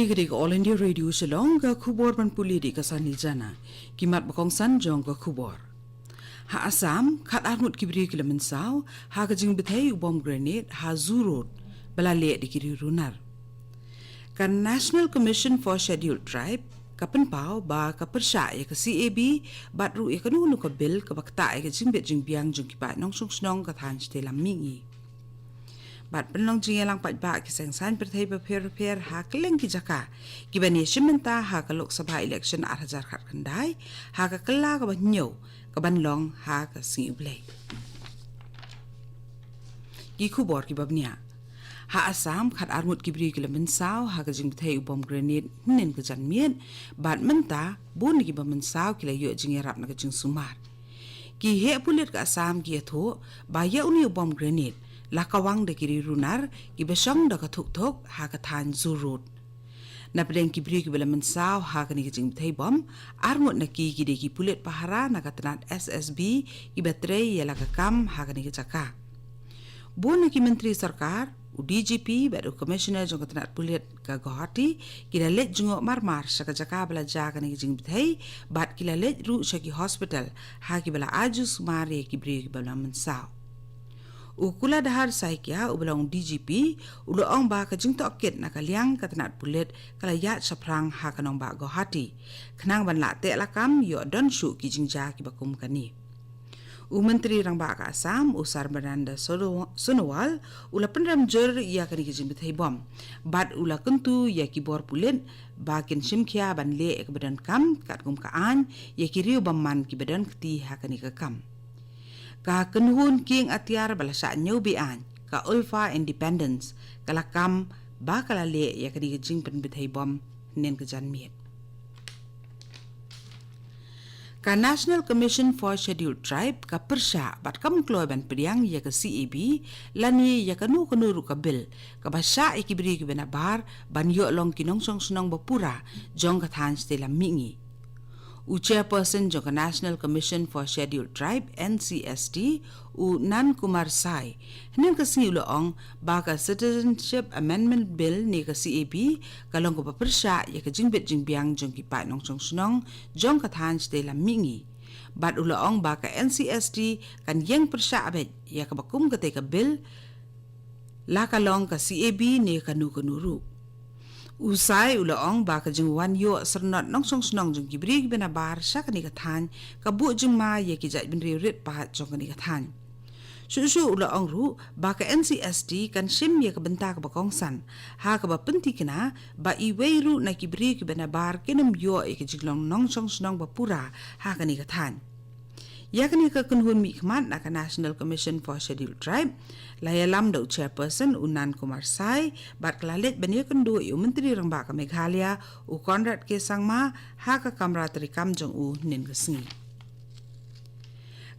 Kani All India Radio Shillong ga khubor ban puli di kasani jana kimat bakong san jong ga khubor ha Assam khat armut kibri kilamen saw ha ga jing bethai bom grenade ha zurot balale di kiri runar kan National Commission for Scheduled Tribe kapan pau ba kapersha ya ka CAB bat ru ya kanu ka bill ka bakta ya jing bet jing biang jong kipa nong snong ka than ste lam mingi bat penlong jing lang pat ba ki sang san perthai ba pher ha keleng ki jaka ki bani shimenta ha ka lok sabha election 8000 khat khandai ha ka kala ka ba nyo ka ban long ha ka si ublei ki khubor ki babnia ha Assam khat armut ki bri kilamen saw ha ka jing thai bom grenade nen ka jan mien bat menta bun ki ba men saw ki la yo jing rap na ka jing sumar ki he pulit ka Assam ki tho ba ya uni bom grenade lakawang de kiri runar ki besong da ka thuk ha ka than zurut na pedeng ki bri ki belamen saw ha ka ni jing thai bom armut na ki de ki pulit pahara na ka tanat SSB ki betrei ya la ka kam ha ka ni jaka bon ki menteri sarkar u DGP baru commissioner jong ka tanat pulit ka Guwahati ki la let jungo mar sa ka jaka bala ja ka ni jing thai bat ki la let ru sa ki hospital ha ki bala ajus mare ki bri ki belamen saw ukula dahar saikia ubalong DGP ulo ong ba ka jing toket na kaliang katanat pulit kalayat saprang ha kanong ba Guwahati kanang ban la te lakam yo don shu ki jingja ki bakum kani menteri rang ba ka Assam usar Bananda Sonowal ula penram jor ya kani ki jing bethai bom bat ula kentu ya ki bor pulit ba kin simkhia ban le ek badan kam kat kum ka an ya ki riu bamman ki badan kti ha kani ka kam ka kenhun king atiar balasa nyobian ka ulfa independence kala kam ba kala le ya kani jing pen bithai bom nen ka jan miet ka National Commission for Scheduled Tribe ka persha bat kam kloy ban priang ya ka CAB lani ya kanu ru ka bil ka basha ikibri ki benabar ban yo long kinong song sunong bapura jong ka than stela mingi Chairperson jong National Commission for Scheduled Tribe NCST Nan Kumar Sai hnen ka si uloong ba ka Citizenship Amendment Bill ni ka CAB kalong ko papersya ya ka jingbet jingbiang jong ki pa nong song sunong jong ka than ste la mingi bat uloong ba ka NCST kan yeng persya abet ya ka bakum ka te ka bill la kalong ka CAB ni ka nu usai uloong ba ka jing wan yo sernot nong song snong jong gibrig benabar sa kani ka than ka bu jing ma ye ki jat bin rit pahat jong kani ka than su uloong ru ba ka NCST kan sim ye ka benta ka bakong san ha ka ba penti kena ba iwei ru na gibrig benabar kenem yo e ki jiglong nong song snong ba pura ha kani ka than yakni ka kunhun mi khmat na ka National Commission for Scheduled Tribe layalam do chairperson Nan Kumar Sai bat klalet bani kundu yu menteri rang ba ka Meghalaya u Conrad ke sangma ha ka kamra trikam jong nin gasngi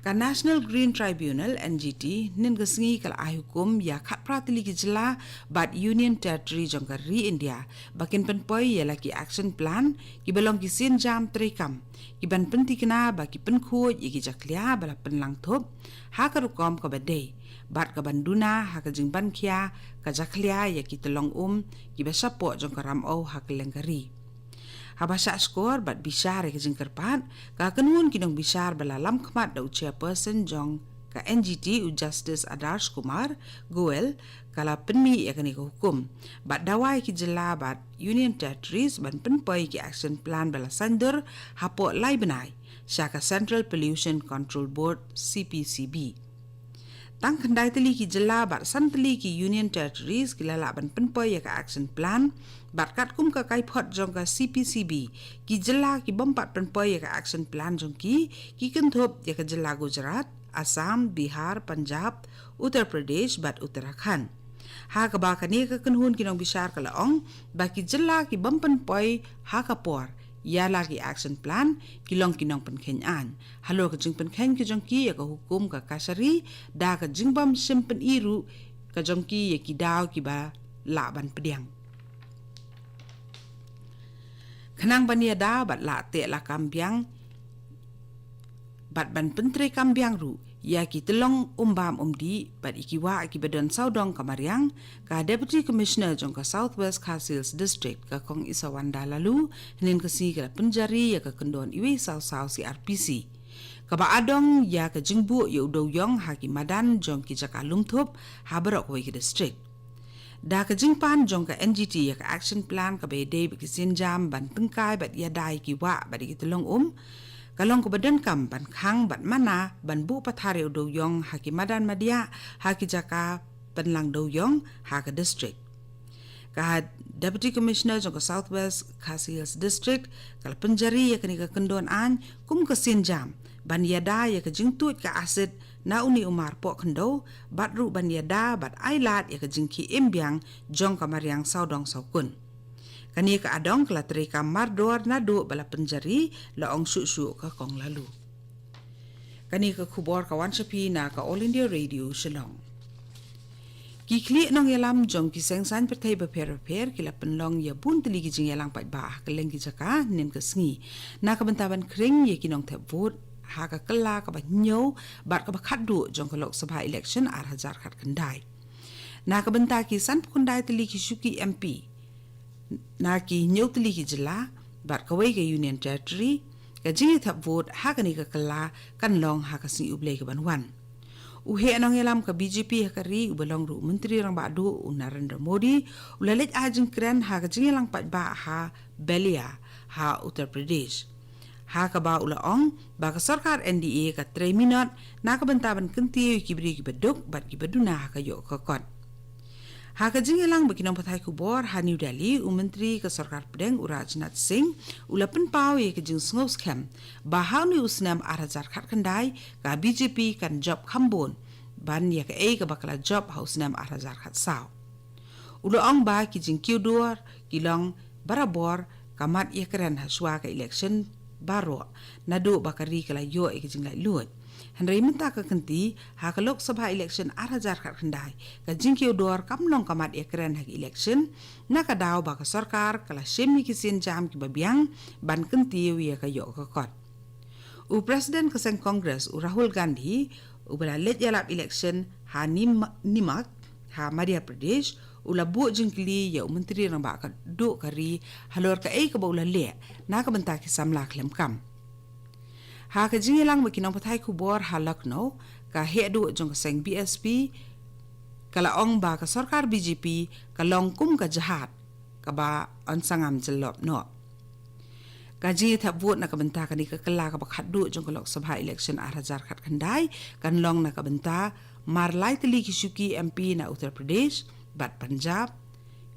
ka National Green Tribunal NGT nin gasngi kal ahukum ya khat pratili ki jila bat Union Territory jong ka India bakin penpoi ya laki action plan ki belong ki sin jam trikam ki ban penti kena ba ki pen khoj ki jaklia bala penlang thop ha ka rukom ka badai bat ka banduna ha ka jing ban khia ka jaklia ya ki telong ki basapo jong ka ram o ha ka lengari ha basa skor bat bisar ka jing kerpat ka kanun kinong bisar bala lam khmat do chairperson jong ka NGT Justice Adarsh Kumar Goel kala penmi ya kani ka hukum bat dawai ki jela bat Union Territories ban penpai ki action plan bala sandur hapo lai benai syaka Central Pollution Control Board CPCB tang khandai teli ki jela bat santeli ki Union Territories ki lala ban penpai ya ka action plan bat kat kum ka kai phot jong ka CPCB ki jela ki bompat penpai ya ka action plan jong ki kenthop ya ka jela Gujarat Assam, Bihar, Punjab, Uttar Pradesh bat Uttarakhand. Ha ka ba kani ka kanhun kinong bisar ka laong ba ki jela ki bampan poi ha ka por ya la ki action plan kilong kinong penkhenyan. Halo ka jing penkhen ki jong ki ya ka hukum ka kasari da ka jing bam simpen iru ka jong ki ya ki daw ki ba la ban pediang. Kanang bania da bat la te la kambiang bat ban pentre kambiang ru ya ki telong umbam umdi bat ikiwa ki badan saudong kamariang ka Deputy Commissioner jong ka Southwest Khasi District ka kong isawanda lalu hinin kasi ka penjari ya ka kendon iwi saw si RPC ka baadong ya ka jingbu ya udoyong haki madan jong ki jaka lumthup habarok wi ki district da ka jingpan jong ka NGT ya ka action plan ka bede bi sinjam ban tengkai bat ya dai ki wa bat ki telong kalong ko badan kam ban khang bat mana ban bu pathare udoyong haki madan madia haki jaka penlang doyong haka district ka Deputy Commissioner jong ka Southwest Khasi District kal penjari ya kani ka kendon an kum ka sinjam ban yada ya ka jingtut ka asid na uni umar po kendo bat ru ban yada bat ailat ya ka jingki imbyang jong ka mariang saudong saukun kani ka adong kala terika mardor nadu bala penjari laong su ka kong lalu kani ka khubor ka wanshapi na ka All India Radio Shillong kikli nong yalam jong ki sengsan pertai beper kila penlong ya bun teli ki jing yalang pat ba keleng ki jaka nen ka sngi na ka bentaban kring ye ki nong thep vote ha ka kala ka ba nyo bat ka ba khaddu jong ka lok sabha election 8000 khat kandai na ka benta ki san kundai teli ki shuki MP na ki nyo teli ki jila bat ka wei ka union territory ka jingi thap vote ha ka ni ka kala kan long ha ka sngi ublei ka banwan uhe anong yalam ka BJP hakari ubalong ru menteri rang badu Narendra Modi ulalit ajing kren ha ka jingi lang pat ba ha Belia ha Uttar Pradesh ha ka ba ulaong ba ka sarkar NDA ka 3 minute na ka bantaban kenti ki bri ki beduk bat ki beduna ha ka yo ka kot ha ka jingi lang bakinong patay kubor ha New Delhi menteri ka sarkar pedeng Rajnath Singh ulapan pau ye ka jing ngos kem ba ha ni usnam 8000 khat kandai ka BJP kan job khambon ban ya ka ka bakala job hausnam 8000 khat saw ulaong ba ki jing kyudor kilong barabor kamat ye keren ha swa ka election baro nadu bakari kala yo ka jing lai luot Henry minta ka kenti ha ka Lok Sabha election 8000 khat khandai ka jingkyo dor kamlong kamat ekran ha election na ka daw ba ka sarkar kala shemi ki sin jam ki babyang ban kenti wi ka yo ka kot u president ka sang congress u Rahul Gandhi u bala let yalap election ha nimak ha Madhya Pradesh u labu jingkli ya menteri rang ba ka do kari halor ka ka ba ula le na ka benta ki samla klem kam ha ka jingi lang makinong patay kubor ha Lucknow ka hedu jong seng BSP kala ong ba ka sarkar BJP ka long kum ka jahat ka ba ansangam jalop no ka jingi thap vote na ka benta ka ni ka kala ka ba khaddu jong ka Lok Sabha election 8000 khat khandai kan long na ka benta marlai teli ki shuki MP na Uttar Pradesh bat Punjab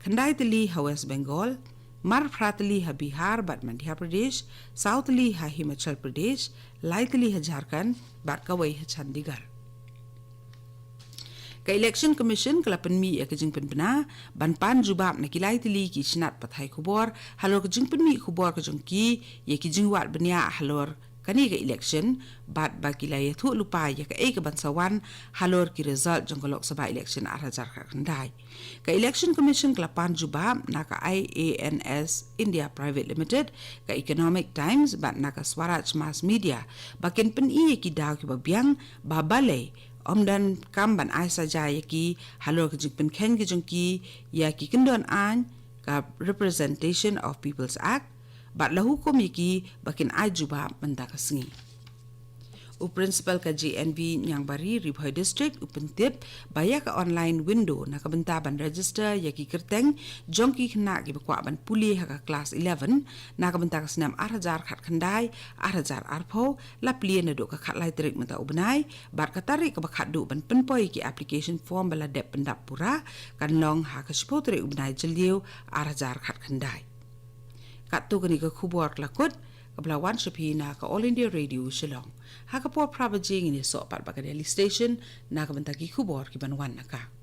khandai teli ha West Bengal Mar Pratali ha Bihar bat Madhya Pradesh, Southli ha Himachal Pradesh, Lightli ha Jharkhand bat Kawai ha Chandigarh. Ka Election Commission kala penmi ya kajing penpena ban pan jubab na kilai tili ki snat pathai khubor halor kajing penmi khubor kajong ki ya kijing wat benya halor kani ka election bat ba kilai thu lupa ya ka bansawan halor ki result jong Lok Sabha election 8000 khandai ka Election Commission kala pan jubab na ka IANS India Private Limited ka Economic Times bat na ka Swaraj Mass Media bakin pen ki daw ki babyang ba balai omdan kam ban ai saja ya ki halor ka jing pen khen ki jong ki ya ki kendon an ka Representation of People's Act bat la hukum yaki bakin ai juba menda kasengi u principal ka GNV nyang bari Ribhoi district u pentip baya ka online window na ka benta ban register yaki kerteng jongki khna ki bakwa ban puli ha ka class 11 na ka benta ka snam 8000 khat khandai 8000 arpho la plie na do ka khat lai trik menta ubnai bat ka tarik ka bakhat du ban penpoi ki application form bala dep pendap pura kan long ha ka spotre ubnai jeliu 8000 khat khandai Katu kani ka khubor lakut kabla wan shapi na ka All India Radio Shillong ha ka por prabajing ini so pat bagadi station na ka bantaki khubor ki banwan naka